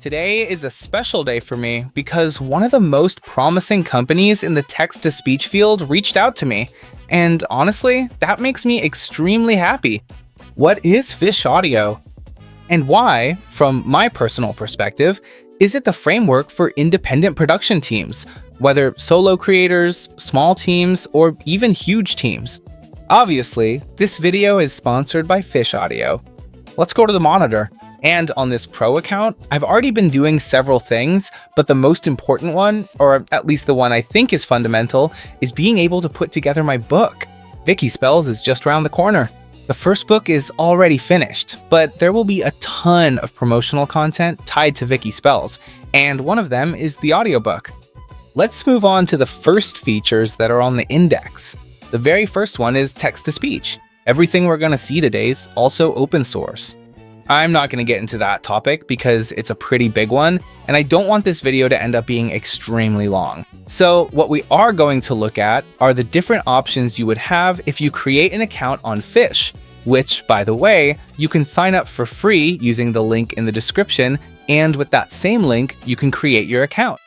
Today is a special day for me because one of the most promising companies in the text-to-speech field reached out to me, and honestly, that makes me extremely happy. What is FIshAudio? And why, from my personal perspective, is it the framework for independent production teams, whether solo creators, small teams, or even huge teams? Obviously, this video is sponsored by FIshAudio. Let's go to the monitor. And on this pro account, I've already been doing several things, but the most important one, or at least the one I think is fundamental, is being able to put together my book. VIKI SPELLS is just around the corner. The first book is already finished, but there will be a ton of promotional content tied to VIKI SPELLS, and one of them is the audiobook. Let's move on to the first features that are on the index. The very first one is text-to-speech. Everything we're going to see today is also open source. I'm not going to get into that topic because it's a pretty big one, and I don't want this video to end up being extremely long. So what we are going to look at are the different options you would have if you create an account on Fish, which, by the way, you can sign up for free using the link in the description, and with that same link, you can create your account.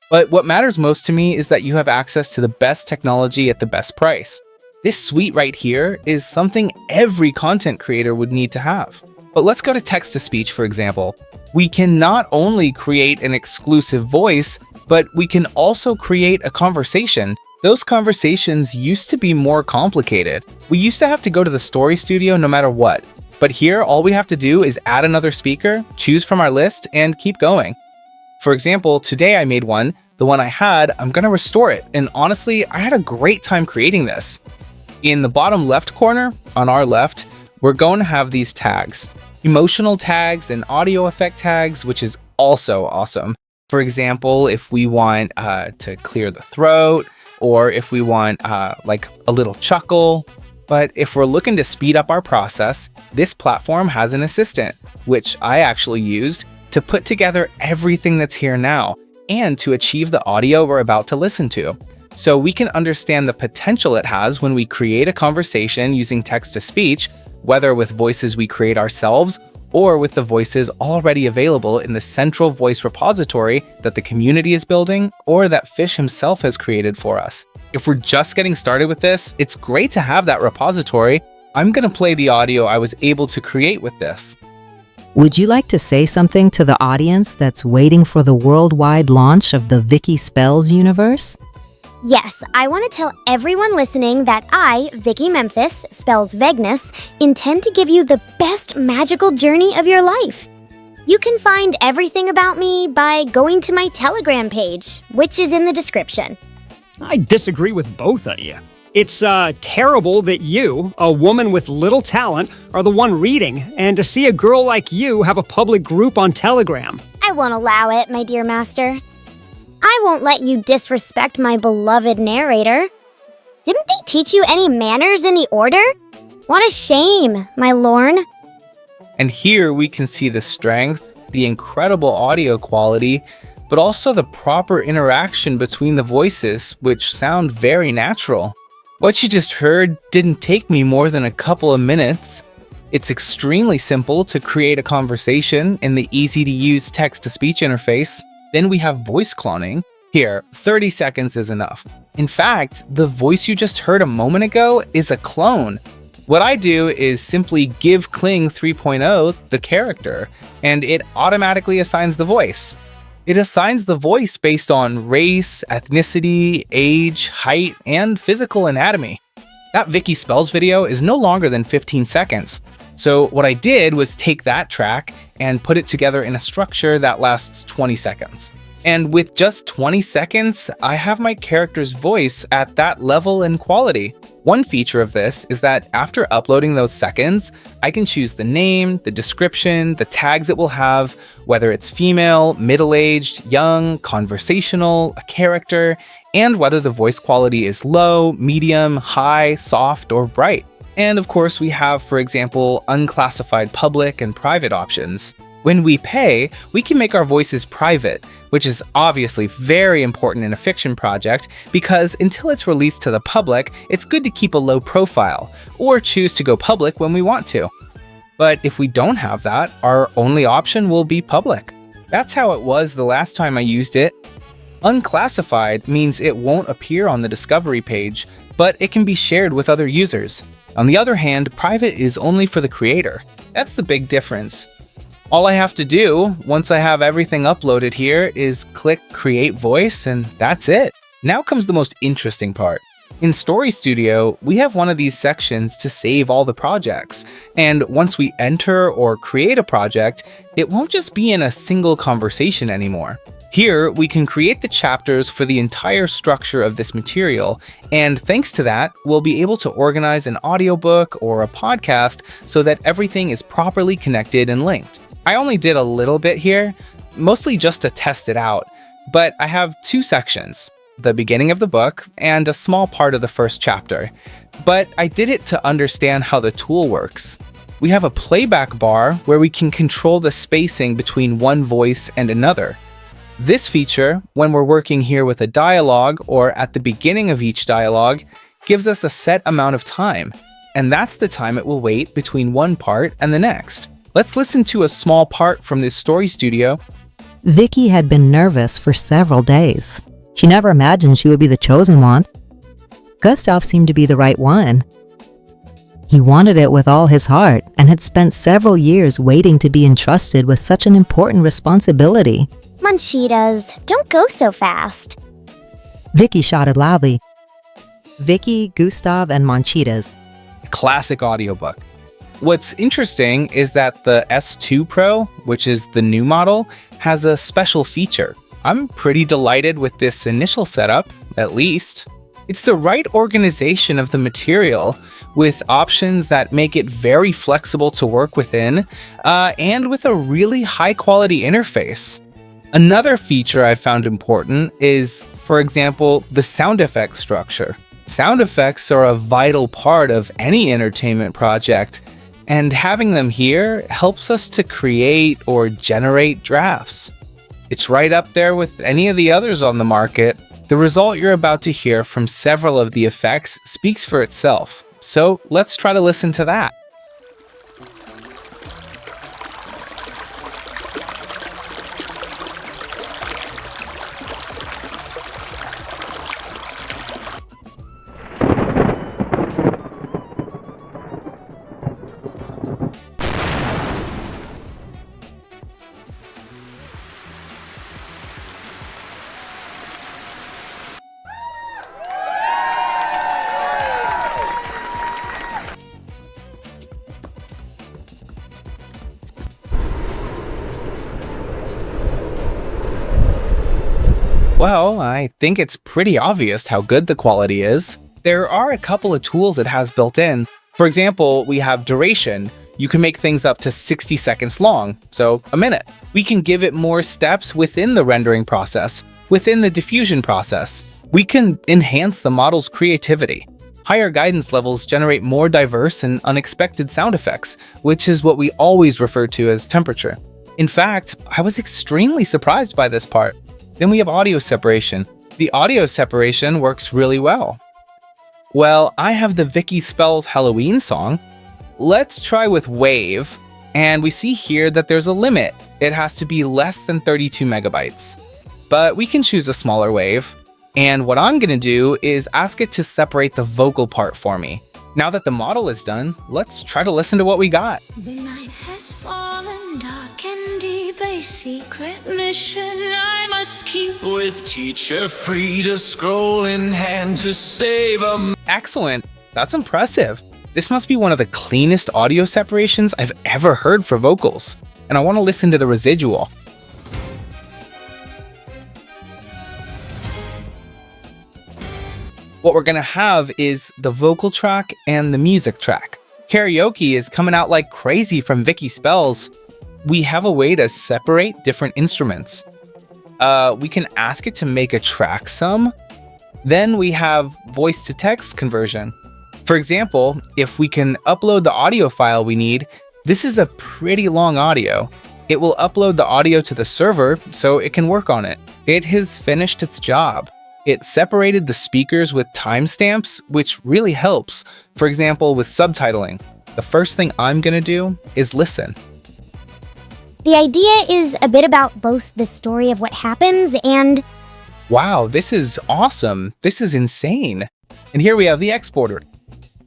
But what matters most to me is that you have access to the best technology at the best price. This suite right here is something every content creator would need to have. But let's go to text-to-speech, for example. We can not only create an exclusive voice, but we can also create a conversation. Those conversations used to be more complicated. We used to have to go to the Story Studio no matter what. But here, all we have to do is add another speaker, choose from our list, and keep going. For example, today I made one. The one I had, I'm gonna restore it. And honestly, I had a great time creating this. In the bottom left corner, on our left, we're going to have these tags. Emotional tags and audio effect tags, which is also awesome. For example, if we want to clear the throat, or if we want like a little chuckle. But if we're looking to speed up our process, this platform has an assistant, which I actually used to put together everything that's here now and to achieve the audio we're about to listen to. So we can understand the potential it has when we create a conversation using text-to-speech, whether with voices we create ourselves or with the voices already available in the central voice repository that the community is building or that Fish himself has created for us. If we're just getting started with this, it's great to have that repository. I'm going to play the audio I was able to create with this. Would you like to say something to the audience that's waiting for the worldwide launch of the VIKI SPELLS universe? Yes, I want to tell everyone listening that I, Vicky Memphis, spells vagueness, intend to give you the best magical journey of your life. You can find everything about me by going to my Telegram page, which is in the description. I disagree with both of you. It's terrible that you, a woman with little talent, are the one reading, and to see a girl like you have a public group on Telegram. I won't allow it, my dear master. I won't let you disrespect my beloved narrator. Didn't they teach you any manners in the order? What a shame, my lorn. And here we can see the strength, the incredible audio quality, but also the proper interaction between the voices, which sound very natural. What you just heard didn't take me more than a couple of minutes. It's extremely simple to create a conversation in the easy-to-use text-to-speech interface. Then we have voice cloning. Here, 30 seconds is enough. In fact, the voice you just heard a moment ago is a clone. What I do is simply give Kling 3.0 the character, and it automatically assigns the voice. It assigns the voice based on race, ethnicity, age, height, and physical anatomy. That VIKI SPELLS video is no longer than 15 seconds. So what I did was take that track and put it together in a structure that lasts 20 seconds. And with just 20 seconds, I have my character's voice at that level and quality. One feature of this is that after uploading those seconds, I can choose the name, the description, the tags it will have, whether it's female, middle-aged, young, conversational, a character, and whether the voice quality is low, medium, high, soft, or bright. And of course, we have, for example, unclassified public and private options. When we pay, we can make our voices private, which is obviously very important in a fiction project because until it's released to the public, it's good to keep a low profile, or choose to go public when we want to. But if we don't have that, our only option will be public. That's how it was the last time I used it. Unclassified means it won't appear on the discovery page, but it can be shared with other users. On the other hand, private is only for the creator. That's the big difference. All I have to do, once I have everything uploaded here, is click Create Voice, and that's it. Now comes the most interesting part. In Story Studio, we have one of these sections to save all the projects, and once we enter or create a project, it won't just be in a single conversation anymore. Here, we can create the chapters for the entire structure of this material, and thanks to that, we'll be able to organize an audiobook or a podcast so that everything is properly connected and linked. I only did a little bit here, mostly just to test it out, but I have two sections, the beginning of the book and a small part of the first chapter. But I did it to understand how the tool works. We have a playback bar where we can control the spacing between one voice and another. This feature, when we're working here with a dialogue or at the beginning of each dialogue, gives us a set amount of time, and that's the time it will wait between one part and the next. Let's listen to a small part from this Story Studio. Viki had been nervous for several days. She never imagined she would be the chosen one. Gustav seemed to be the right one. He wanted it with all his heart and had spent several years waiting to be entrusted with such an important responsibility. Manchitas, don't go so fast. Viki shouted loudly. Viki, Gustav, and Manchitas. Classic audiobook. What's interesting is that the S2 Pro, which is the new model, has a special feature. I'm pretty delighted with this initial setup, at least. It's the right organization of the material, with options that make it very flexible to work within, and with a really high-quality interface. Another feature I found important is, for example, the sound effects structure. Sound effects are a vital part of any entertainment project, and having them here helps us to create or generate drafts. It's right up there with any of the others on the market. The result you're about to hear from several of the effects speaks for itself, so let's try to listen to that. Well, I think it's pretty obvious how good the quality is. There are a couple of tools it has built in. For example, we have duration. You can make things up to 60 seconds long, so a minute. We can give it more steps within the rendering process, within the diffusion process. We can enhance the model's creativity. Higher guidance levels generate more diverse and unexpected sound effects, which is what we always refer to as temperature. In fact, I was extremely surprised by this part. Then we have audio separation. The audio separation works really well. Well, I have the VIKI SPELLS Halloween song. Let's try with Wave, and we see here that there's a limit. It has to be less than 32 megabytes. But we can choose a smaller wave, and what I'm gonna do is ask it to separate the vocal part for me. Now that the model is done, let's try to listen to what we got. The night has fallen dark and deep, a secret mission I must keep. With teacher free to scroll in hand to save a... Excellent, that's impressive. This must be one of the cleanest audio separations I've ever heard for vocals, and I want to listen to the residual. What we're gonna have is the vocal track and the music track. Karaoke is coming out like crazy from VIKI SPELLS. We have a way to separate different instruments. We can ask it to make a track sum. Then we have voice to text conversion. For example, if we can upload the audio file we need, this is a pretty long audio. It will upload the audio to the server so it can work on it. It has finished its job. It separated the speakers with timestamps, which really helps. For example, with subtitling. The first thing I'm gonna do is listen. The idea is a bit about both the story of what happens and Wow, this is awesome. This is insane. And here we have the exporter.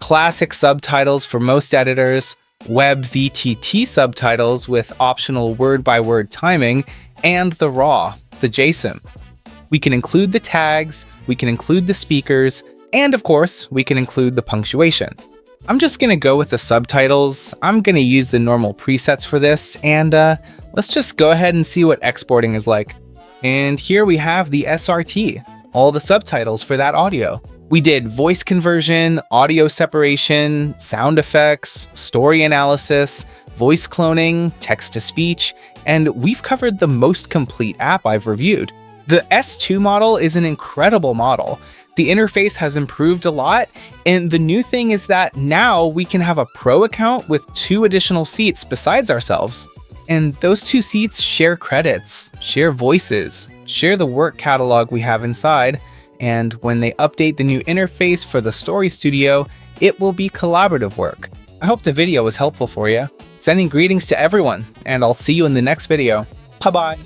Classic subtitles for most editors, web VTT subtitles with optional word-by-word timing, and the RAW, the JSON. We can include the tags, we can include the speakers, and of course, we can include the punctuation. I'm just gonna go with the subtitles. I'm gonna use the normal presets for this, and let's just go ahead and see what exporting is like. And here we have the SRT, all the subtitles for that audio. We did voice conversion, audio separation, sound effects, story analysis, voice cloning, text-to-speech, and we've covered the most complete app I've reviewed. The S2 model is an incredible model. The interface has improved a lot, and the new thing is that now we can have a pro account with 2 additional seats besides ourselves. And those 2 seats share credits, share voices, share the work catalog we have inside, and when they update the new interface for the Story Studio, it will be collaborative work. I hope the video was helpful for you. Sending greetings to everyone, and I'll see you in the next video. Bye-bye.